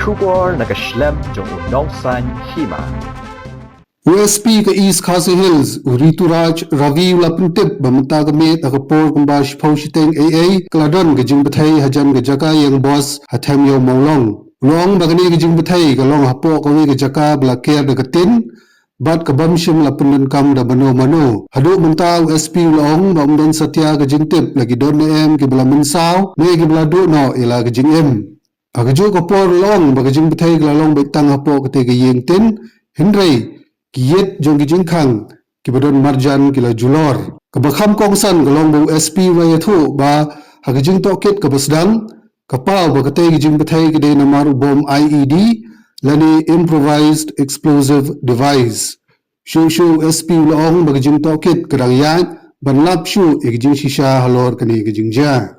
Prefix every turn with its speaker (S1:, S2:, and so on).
S1: Shubor nakaslem jong unongsan hima.
S2: OSP ka East Khasi Hills, Rituraj Ravi Lapintip, Bamutagamit, Akapor Kumbash Paushiteng AA, Kladon, Gajing Batay, Hajan Gajaka, Yang Boss, Hatemyo Maulong. Long Bagani Gajing Batay, Galong Hapo, Kawi Gajaka, Blaker Dagatin, Bat Kabamshim Lapundun Kam da Bano Mano. Hadu Munta OSP Long, Bamdan Satya Gajintip, Lagi Don M, Gibla Minsao, Ne Gibla Do No, Ila Gajing M. Agajo Kapor Long, Bagajing Batay, Galalong Baitang Hapo, Katega Yeng Tin, Hindray, Kiyet jong gijing khang kibadon marjan kila julor kabakham kongsan galong bu SP wayathu ba hagijing toket kabasdang kapal ba katay gijing bathai kide namaru bom IED lani improvised explosive device shu SP laong ba gijing toket kadang yan banlap shu gijing shisha halor kani gijing ja